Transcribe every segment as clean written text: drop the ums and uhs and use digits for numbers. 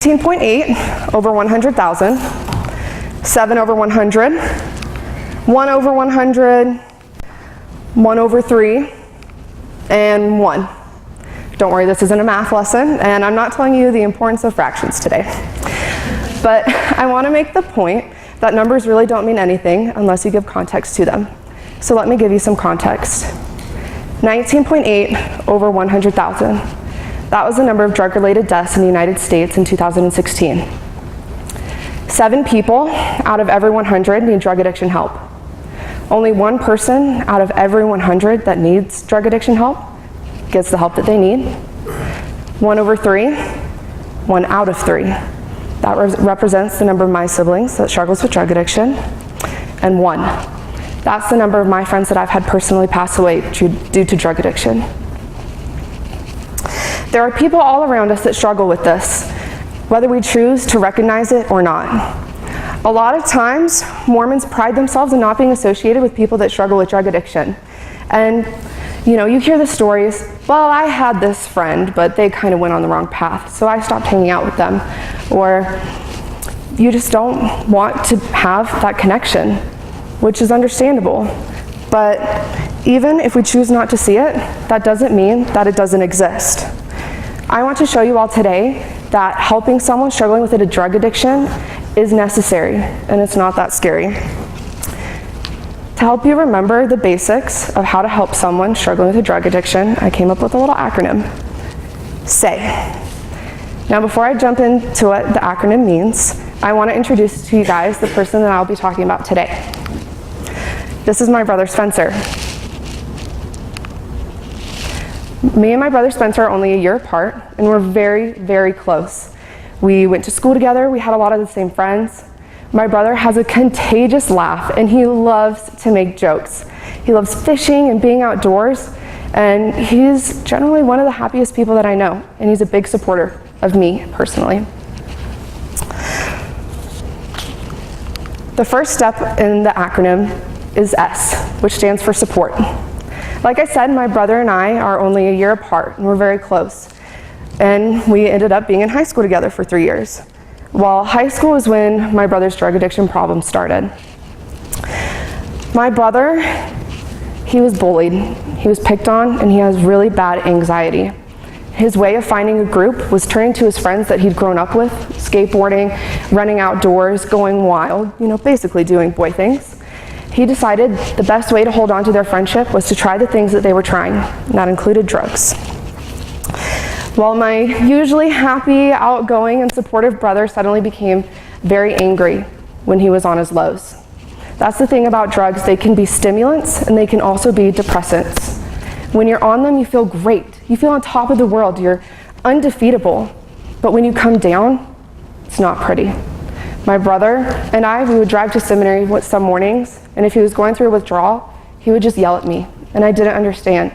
18.8 over 100,000, 7 over 100, 1 over 100, 1 over 3, and 1. Don't worry, this isn't a math lesson, and I'm not telling you the importance of fractions today. But I want to make the point that numbers really don't mean anything unless you give context to them. So let me give you some context. 19.8 over 100,000. That was the number of drug-related deaths in the United States in 2016. 7 people out of every 100 need drug addiction help. Only 1 person out of every 100 that needs drug addiction help gets the help that they need. 1 over 3, 1 out of 3. That represents the number of my siblings that struggles with drug addiction. And 1. That's the number of my friends that I've had personally pass away due to drug addiction. There are people all around us that struggle with this, whether we choose to recognize it or not. A lot of times, Mormons pride themselves in not being associated with people that struggle with drug addiction. And you hear the stories, well, I had this friend, but they kind of went on the wrong path, so I stopped hanging out with them. Or you just don't want to have that connection, which is understandable. But even if we choose not to see it, that doesn't mean that it doesn't exist. I want to show you all today that helping someone struggling with a drug addiction is necessary, and it's not that scary. To help you remember the basics of how to help someone struggling with a drug addiction, I came up with a little acronym, S.A.Y. Now before I jump into what the acronym means, I want to introduce to you guys the person that I'll be talking about today. This is my brother Spencer. Me and my brother Spencer are only a year apart, and we're very, very close. We went to school together, we had a lot of the same friends. My brother has a contagious laugh, and he loves to make jokes. He loves fishing and being outdoors, and he's generally one of the happiest people that I know, and he's a big supporter of me personally. The first step in the acronym is S, which stands for support. Like I said, my brother and I are only a year apart, and we're very close. And we ended up being in high school together for 3 years. Well, high school is when my brother's drug addiction problem started. My brother, he was bullied, he was picked on, and he has really bad anxiety. His way of finding a group was turning to his friends that he'd grown up with, skateboarding, running outdoors, going wild, basically doing boy things. He decided the best way to hold on to their friendship was to try the things that they were trying, and that included drugs. Well, my usually happy, outgoing, and supportive brother suddenly became very angry when he was on his lows. That's the thing about drugs, they can be stimulants and they can also be depressants. When you're on them, you feel great. You feel on top of the world, you're undefeatable. But when you come down, it's not pretty. My brother and we would drive to seminary some mornings, and if he was going through a withdrawal, he would just yell at me, and I didn't understand.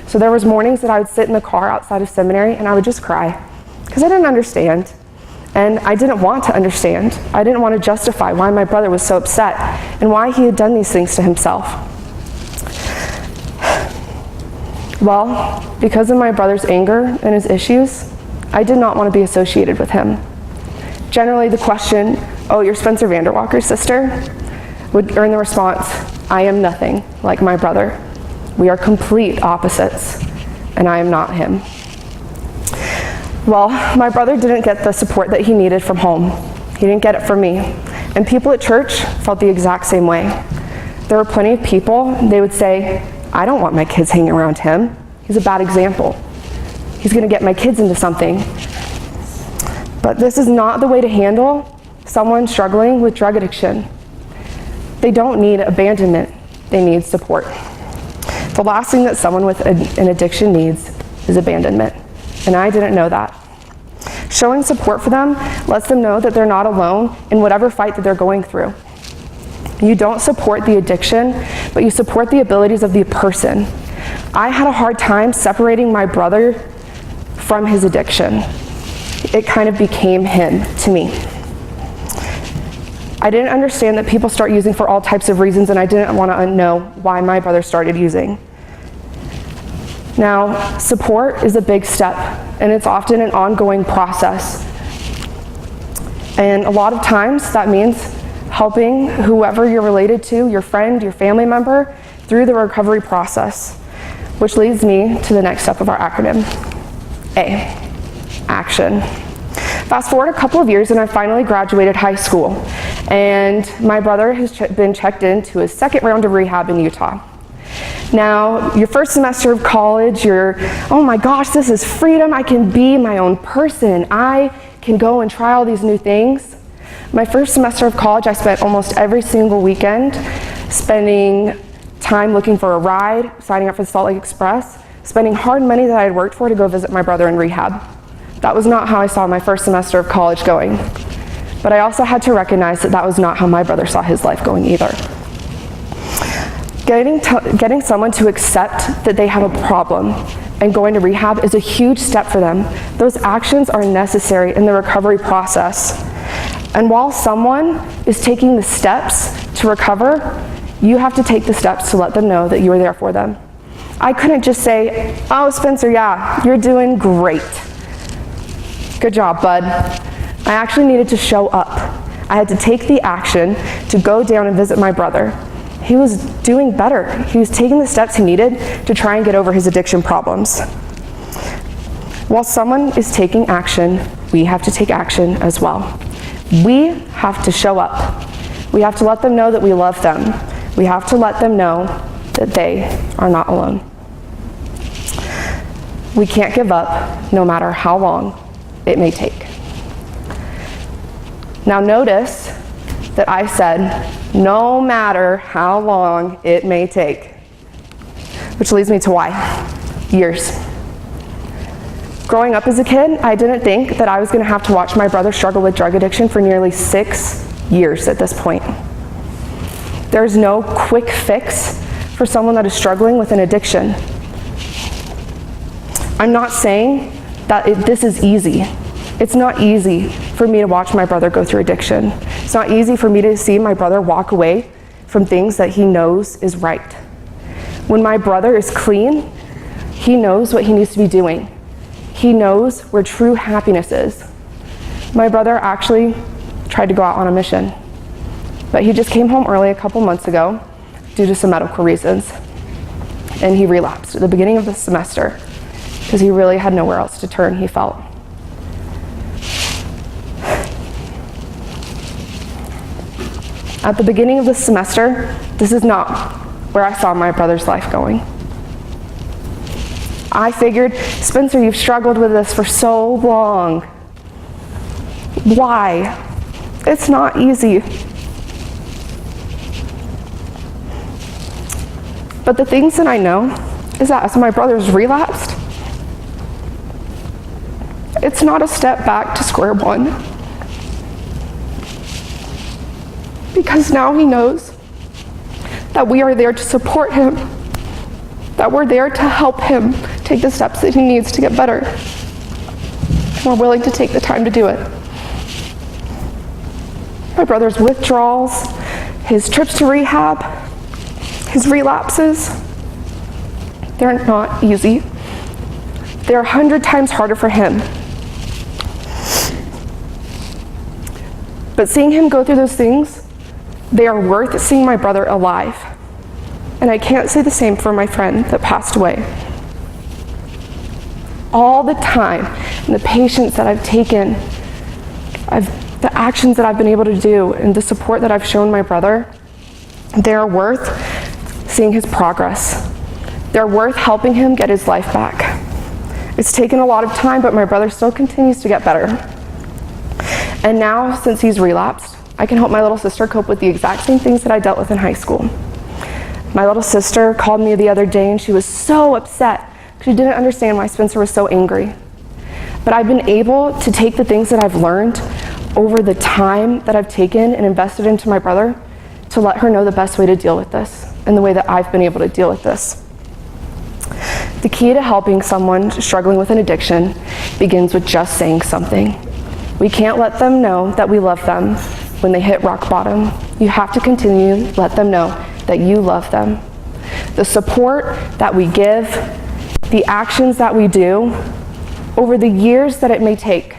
So there was mornings that I would sit in the car outside of seminary, and I would just cry, because I didn't understand, and I didn't want to understand. I didn't want to justify why my brother was so upset, and why he had done these things to himself. Well, because of my brother's anger and his issues, I did not want to be associated with him. Generally, the question, "Oh, you're Spencer Vanderwalker's sister?" would earn the response, "I am nothing like my brother. We are complete opposites, and I am not him." Well, my brother didn't get the support that he needed from home. He didn't get it from me. And people at church felt the exact same way. There were plenty of people, they would say, "I don't want my kids hanging around him. He's a bad example. He's going to get my kids into something." But this is not the way to handle someone struggling with drug addiction. They don't need abandonment, they need support. The last thing that someone with an addiction needs is abandonment, and I didn't know that. Showing support for them lets them know that they're not alone in whatever fight that they're going through. You don't support the addiction, but you support the abilities of the person. I had a hard time separating my brother from his addiction. It kind of became him to me. I didn't understand that people start using for all types of reasons, and I didn't want to know why my brother started using. Now, support is a big step, and it's often an ongoing process. And a lot of times that means helping whoever you're related to, your friend, your family member, through the recovery process, which leads me to the next step of our acronym, A, action. Fast forward a couple of years and I finally graduated high school, and my brother has been checked into his second round of rehab in Utah. Now, your first semester of college, you're, oh my gosh, this is freedom. I can be my own person. I can go and try all these new things. My first semester of college, I spent almost every single weekend spending time looking for a ride, signing up for the Salt Lake Express, spending hard money that I had worked for to go visit my brother in rehab. That was not how I saw my first semester of college going. But I also had to recognize that that was not how my brother saw his life going either. Getting someone to accept that they have a problem and going to rehab is a huge step for them. Those actions are necessary in the recovery process. And while someone is taking the steps to recover, you have to take the steps to let them know that you are there for them. I couldn't just say, oh, Spencer, yeah, you're doing great. Good job, bud. I actually needed to show up. I had to take the action to go down and visit my brother. He was doing better. He was taking the steps he needed to try and get over his addiction problems. While someone is taking action, we have to take action as well. We have to show up. We have to let them know that we love them. We have to let them know that they are not alone. We can't give up no matter how long it may take. Now notice that I said, no matter how long it may take, which leads me to why. Years. Growing up as a kid, I didn't think that I was going to have to watch my brother struggle with drug addiction for nearly 6 years at this point. There's no quick fix for someone that is struggling with an addiction. I'm not saying that this is easy. It's not easy for me to watch my brother go through addiction. It's not easy for me to see my brother walk away from things that he knows is right. When my brother is clean, he knows what he needs to be doing. He knows where true happiness is. My brother actually tried to go out on a mission, but he just came home early a couple months ago due to some medical reasons, and he relapsed at the beginning of the semester because he really had nowhere else to turn, he felt. At the beginning of the semester, this is not where I saw my brother's life going. I figured, Spencer, you've struggled with this for so long. Why? It's not easy. But the things that I know is that as my brother's relapsed, it's not a step back to square one. Because now he knows that we are there to support him, that we're there to help him take the steps that he needs to get better. And we're willing to take the time to do it. My brother's withdrawals, his trips to rehab, his relapses, they're not easy. They're 100 times harder for him. But seeing him go through those things, they are worth seeing my brother alive. And I can't say the same for my friend that passed away. All the time, and the patience that I've taken, the actions that I've been able to do, and the support that I've shown my brother, they're worth seeing his progress. They're worth helping him get his life back. It's taken a lot of time, but my brother still continues to get better. And now, since he's relapsed, I can help my little sister cope with the exact same things that I dealt with in high school. My little sister called me the other day and she was so upset because she didn't understand why Spencer was so angry. But I've been able to take the things that I've learned over the time that I've taken and invested into my brother to let her know the best way to deal with this and the way that I've been able to deal with this. The key to helping someone struggling with an addiction begins with just saying something. We can't let them know that we love them when they hit rock bottom. You have to continue to let them know that you love them. The support that we give, the actions that we do, over the years that it may take,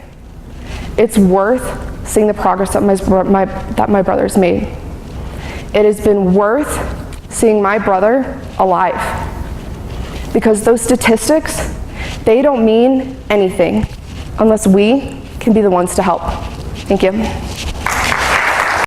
it's worth seeing the progress that my brother's made. It has been worth seeing my brother alive, because those statistics, they don't mean anything unless we can be the ones to help. Thank you.